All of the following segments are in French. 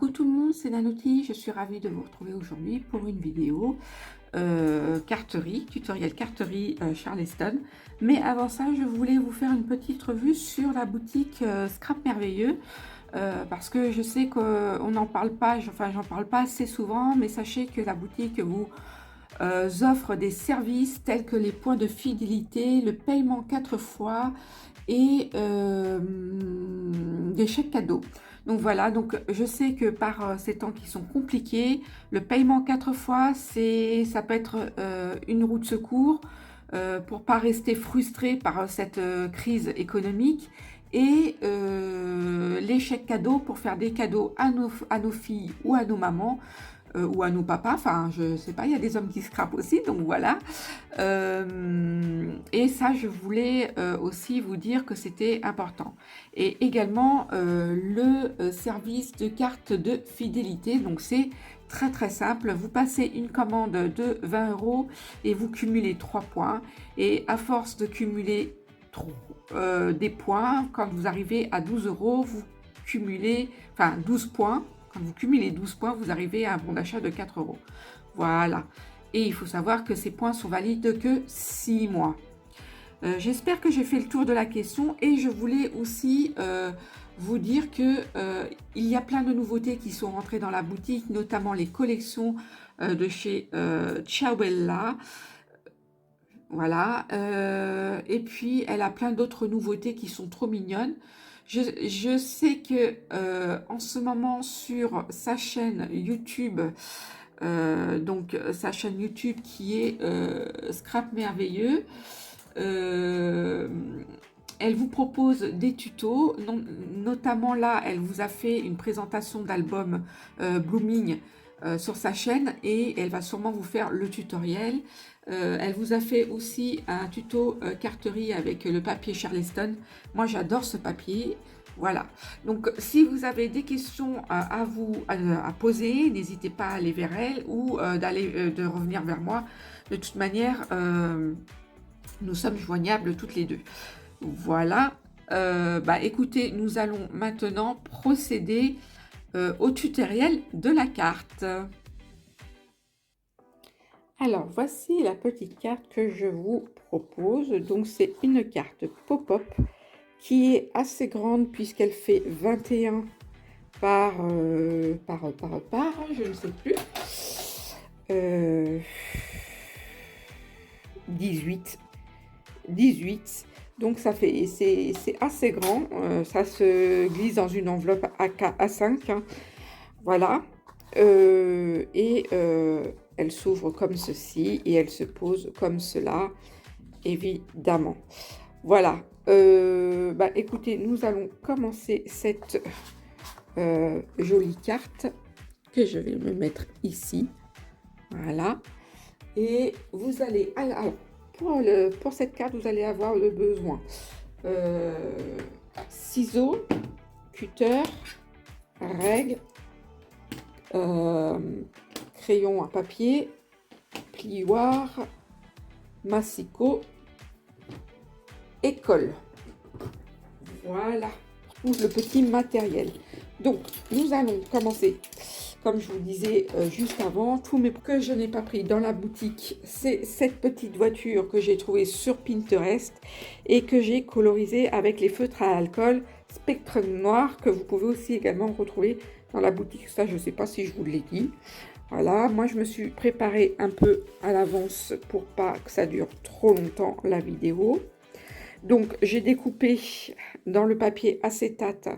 Coucou tout le monde, c'est Nanouti, je suis ravie de vous retrouver aujourd'hui pour une vidéo carterie, tutoriel carterie Charleston. Mais avant ça, je voulais vous faire une petite revue sur la boutique Scrap Merveilleux. Parce que je sais qu'on n'en parle pas, enfin j'en parle pas assez souvent, mais sachez que la boutique vous offre des services tels que les points de fidélité, le paiement 4 fois et des chèques cadeaux. Donc voilà, donc je sais que par ces temps qui sont compliqués, le paiement 4 fois, ça peut être une roue de secours pour pas rester frustré par cette crise économique. Et les chèques cadeaux pour faire des cadeaux à nos filles ou à nos mamans ou à nos papas, enfin je sais pas, il y a des hommes qui scrapent aussi, donc voilà. Et ça, je voulais aussi vous dire que c'était important. Et également le service de carte de fidélité, donc c'est très simple, vous passez une commande de 20 € et vous cumulez 3 points, et à force de cumuler des points, quand vous arrivez à 12 €, vous cumulez, enfin 12 points, quand vous cumulez 12 points, vous arrivez à un bon d'achat de 4 €. Voilà. Et il faut savoir que ces points sont valides que 6 mois. J'espère que j'ai fait le tour de la question, et je voulais aussi vous dire que il y a plein de nouveautés qui sont rentrées dans la boutique, notamment les collections de chez Ciaoella. Voilà. Et puis, elle a plein d'autres nouveautés qui sont trop mignonnes. Je sais que en ce moment sur sa chaîne YouTube, donc sa chaîne YouTube qui est Scrap Merveilleux, elle vous propose des tutos, notamment là, elle vous a fait une présentation d'album Blooming sur sa chaîne, et elle va sûrement vous faire le tutoriel. Elle vous a fait aussi un tuto carterie avec le papier Charleston. Moi, j'adore ce papier. Voilà. Donc, si vous avez des questions à poser, n'hésitez pas à aller vers elle ou de revenir vers moi. De toute manière, nous sommes joignables toutes les deux. Voilà. Écoutez, nous allons maintenant procéder au tutoriel de la carte. Alors, voici la petite carte que je vous propose. Donc, c'est une carte pop-up qui est assez grande puisqu'elle fait 21 par, je ne sais plus, 18. Donc, c'est assez grand. Ça se glisse dans une enveloppe A5. Hein. Voilà. Elle s'ouvre comme ceci et elle se pose comme cela, évidemment. Voilà. Écoutez, nous allons commencer cette jolie carte que je vais me mettre ici. Voilà. Et vous allez... Alors, pour cette carte, vous allez avoir le besoin ciseaux, cutter, règle, crayon à papier, plioir, massicot et colle. Voilà tout le petit matériel. Donc, nous allons commencer. Comme je vous disais juste avant, que je n'ai pas pris dans la boutique, c'est cette petite voiture que j'ai trouvée sur Pinterest et que j'ai colorisée avec les feutres à alcool Spectrum Noir, que vous pouvez aussi également retrouver dans la boutique. Ça, je ne sais pas si je vous l'ai dit. Voilà, moi je me suis préparée un peu à l'avance pour pas que ça dure trop longtemps la vidéo. Donc, j'ai découpé dans le papier acétate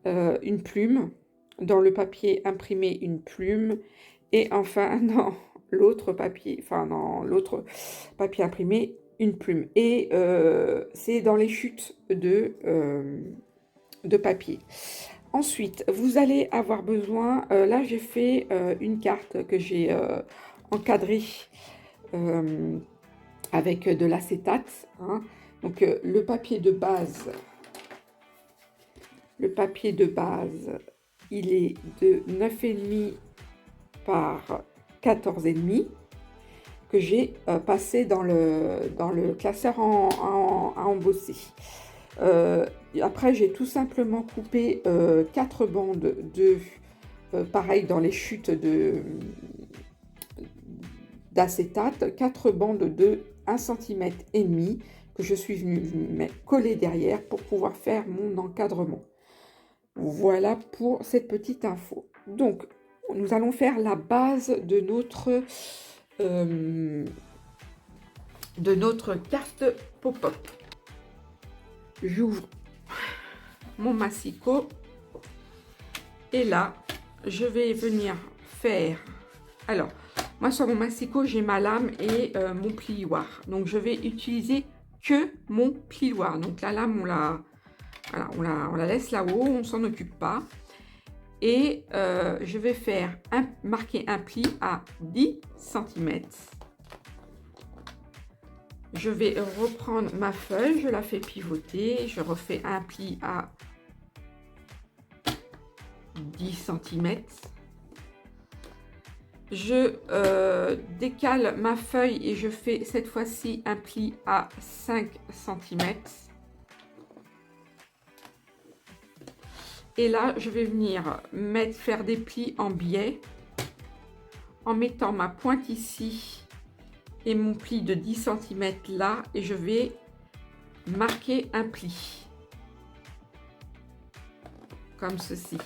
une plume, dans le papier imprimé une plume, et enfin dans l'autre papier imprimé une plume. Et c'est dans les chutes de papier. Ensuite, vous allez avoir besoin, là j'ai fait une carte que j'ai encadrée avec de l'acétate. Hein. Donc le papier de base, il est de 9,5 par 14,5 que j'ai passé dans le classeur à embosser. Après, j'ai tout simplement coupé 4 bandes de pareil dans les chutes d'acétate, 4 bandes de 1,5 cm que je suis venue coller derrière pour pouvoir faire mon encadrement. Voilà pour cette petite info. Donc, nous allons faire la base de notre carte pop-up. J'ouvre mon massicot et là, je vais venir faire... Alors, moi sur mon massicot, j'ai ma lame et mon plioir. Donc, je vais utiliser que mon plioir. Donc, la lame, on la laisse là-haut, on ne s'en occupe pas. Et je vais faire marquer un pli à 10 cm. Je vais reprendre ma feuille, je la fais pivoter, je refais un pli à 10 cm. Je décale ma feuille et je fais cette fois-ci un pli à 5 cm. Et là, je vais venir faire des plis en biais en mettant ma pointe ici et mon pli de 10 cm là, et je vais marquer un pli comme ceci.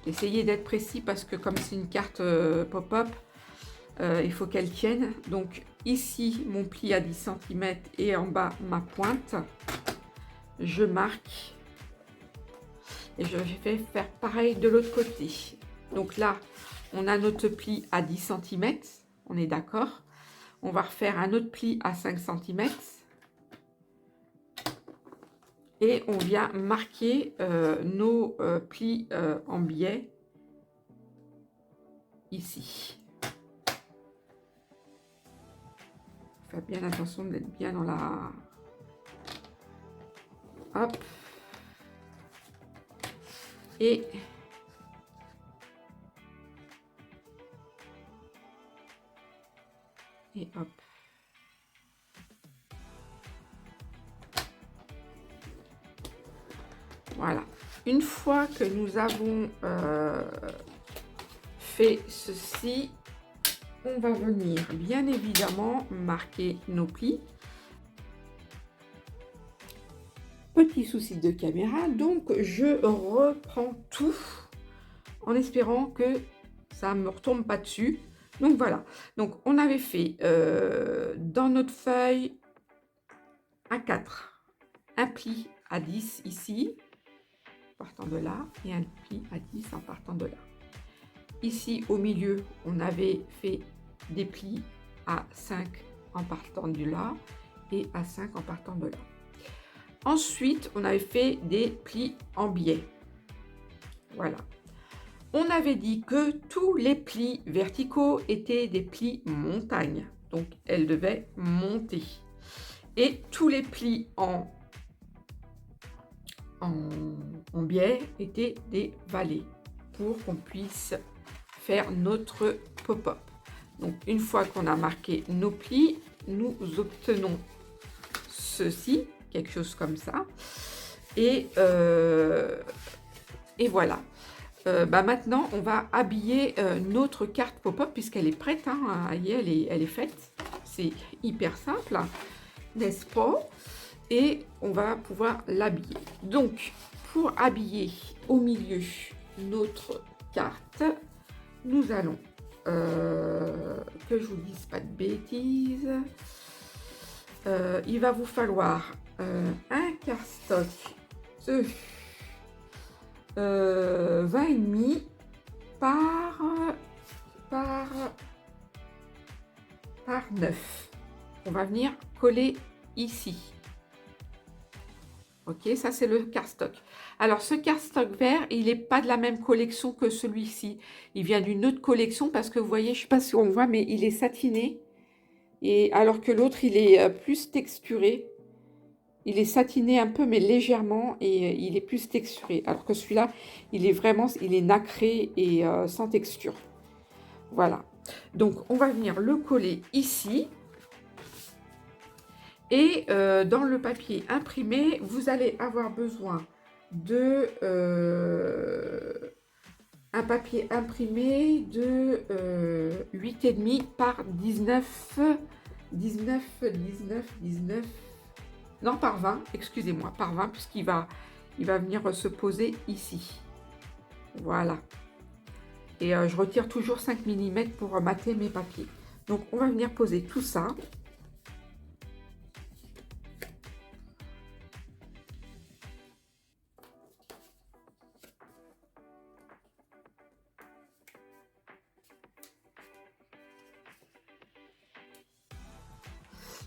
Essayez d'être précis parce que comme c'est une carte pop-up, il faut qu'elle tienne. Donc ici mon pli à 10 cm et en bas ma pointe, je marque et je vais faire pareil de l'autre côté. Donc là on a notre pli à 10 cm, on est d'accord. On va refaire un autre pli à 5 cm et on vient marquer nos plis en biais ici. Faites bien attention d'être bien dans la... Hop. Et hop. Voilà. Une fois que nous avons fait ceci, on va venir bien évidemment marquer nos plis. Petit souci de caméra, donc je reprends tout en espérant que ça ne me retombe pas dessus. Donc voilà, donc on avait fait dans notre feuille A4 un pli à 10 ici, partant de là, et un pli à 10 en partant de là. Ici au milieu, on avait fait des plis à 5 en partant de là et à 5 en partant de là. Ensuite, on avait fait des plis en biais. Voilà. On avait dit que tous les plis verticaux étaient des plis montagne. Donc, elles devaient monter. Et tous les plis en biais étaient des vallées pour qu'on puisse faire notre pop-up. Donc, une fois qu'on a marqué nos plis, nous obtenons ceci, quelque chose comme ça. Et voilà. Maintenant, on va habiller notre carte pop-up puisqu'elle est prête. Hein, elle est faite. C'est hyper simple, n'est-ce pas? Et on va pouvoir l'habiller. Donc, pour habiller au milieu notre carte, nous allons, que je vous dise pas de bêtises, il va vous falloir un cardstock de 20,5 par 9. On va venir coller ici. Ok, ça c'est le cardstock. Alors ce cardstock vert, il n'est pas de la même collection que celui-ci. Il vient d'une autre collection parce que vous voyez, je ne sais pas si on voit, mais il est satiné. Et alors que l'autre, il est plus texturé. Il est satiné un peu, mais légèrement, et il est plus texturé. Alors que celui-là, il est nacré et sans texture. Voilà. Donc, on va venir le coller ici. Et dans le papier imprimé, vous allez avoir besoin de un papier imprimé de 8,5 par 19, 19, 19, 19, non par 20, excusez-moi, par 20 il va venir se poser ici. Voilà. Et je retire toujours 5 mm pour mater mes papiers. Donc on va venir poser tout ça.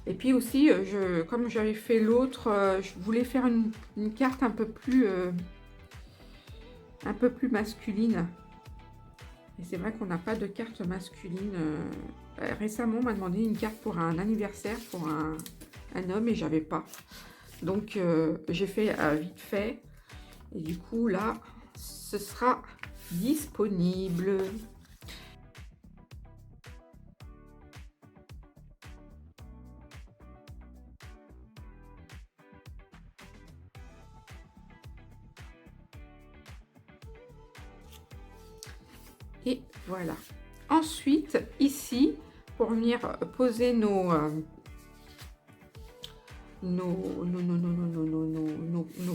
Et puis aussi, comme j'avais fait l'autre, je voulais faire une carte un peu plus masculine. Et c'est vrai qu'on n'a pas de carte masculine. Récemment, on m'a demandé une carte pour un anniversaire, pour un homme, et j'avais pas. Donc, j'ai fait vite fait. Et du coup, là, ce sera disponible. Et voilà. Ensuite, ici, pour venir poser nos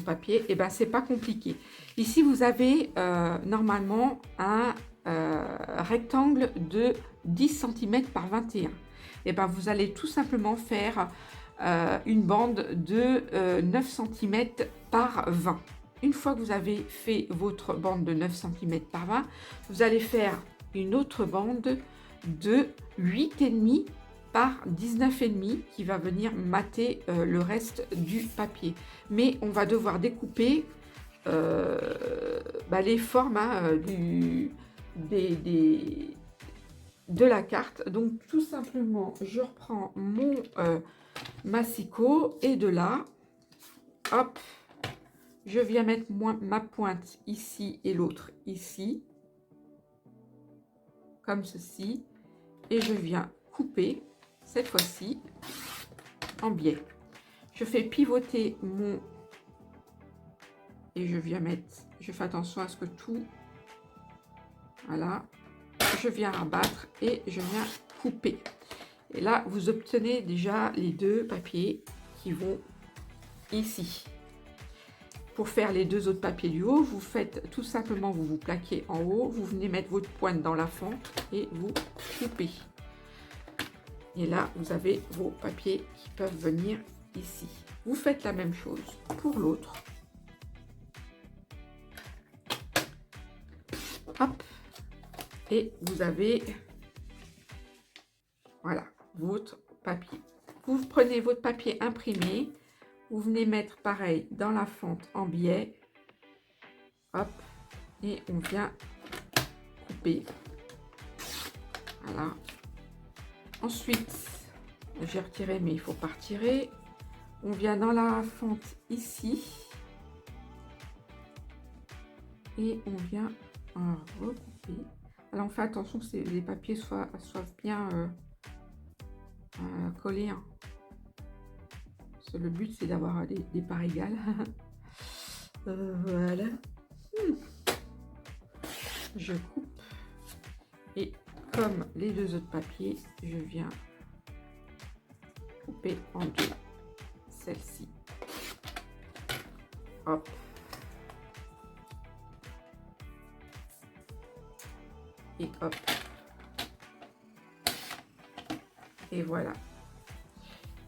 papiers, et ben c'est pas compliqué. Ici, vous avez normalement un rectangle de 10 cm par 21. Et ben vous allez tout simplement faire une bande de 9 cm par 20. Une fois que vous avez fait votre bande de 9 cm par 20, vous allez faire une autre bande de 8,5 par 19,5 qui va venir mater le reste du papier. Mais on va devoir découper les formes de la carte. Donc tout simplement, je reprends mon massicot et de là, hop, je viens mettre ma pointe ici et l'autre ici, comme ceci, et je viens couper, cette fois-ci, en biais. Je fais pivoter mon... Et je viens mettre... Je fais attention à ce que tout... Voilà. Je viens rabattre et je viens couper. Et là, vous obtenez déjà les deux papiers qui vont ici. Pour faire les deux autres papiers du haut, vous faites tout simplement, vous vous plaquez en haut, vous venez mettre votre pointe dans la fente et vous coupez. Et là, vous avez vos papiers qui peuvent venir ici. Vous faites la même chose pour l'autre. Hop. Et vous avez, voilà, votre papier. Vous prenez votre papier imprimé. Vous venez mettre pareil dans la fente en biais. Hop. Et on vient couper. Voilà. Ensuite, j'ai retiré, mais il ne faut pas retirer. On vient dans la fente ici. Et on vient recouper. Alors, on fait attention que les papiers soient bien collés. Hein. Le but, c'est d'avoir des parts égales. Voilà. Je coupe. Et comme les deux autres papiers, je viens couper en deux celle-ci. Hop. Et hop. Et voilà.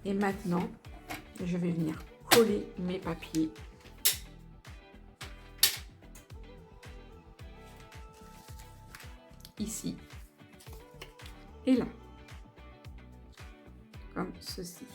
Et maintenant, je vais venir coller mes papiers. Ici. Et là. Comme ceci.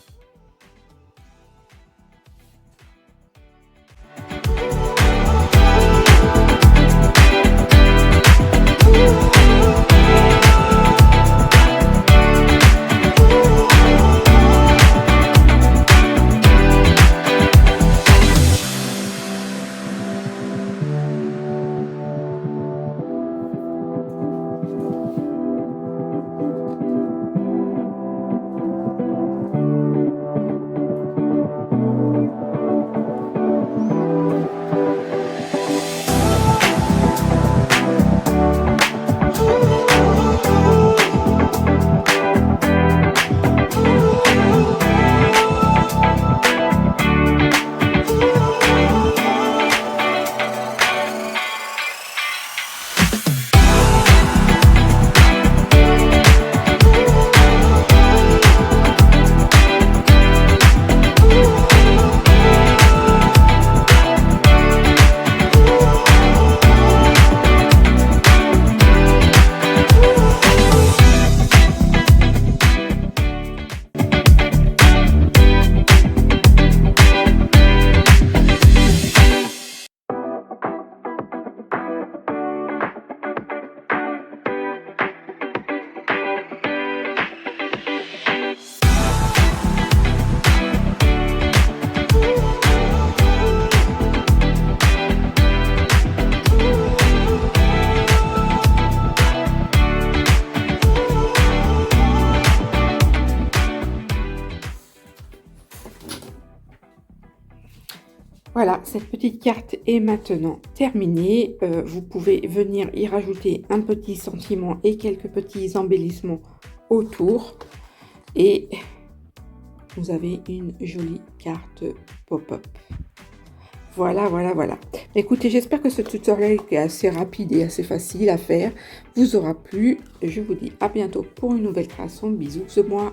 Voilà, cette petite carte est maintenant terminée. Vous pouvez venir y rajouter un petit sentiment et quelques petits embellissements autour. Et vous avez une jolie carte pop-up. Voilà, voilà, voilà. Écoutez, j'espère que ce tutoriel qui est assez rapide et assez facile à faire vous aura plu. Je vous dis à bientôt pour une nouvelle création. Bisous de moi.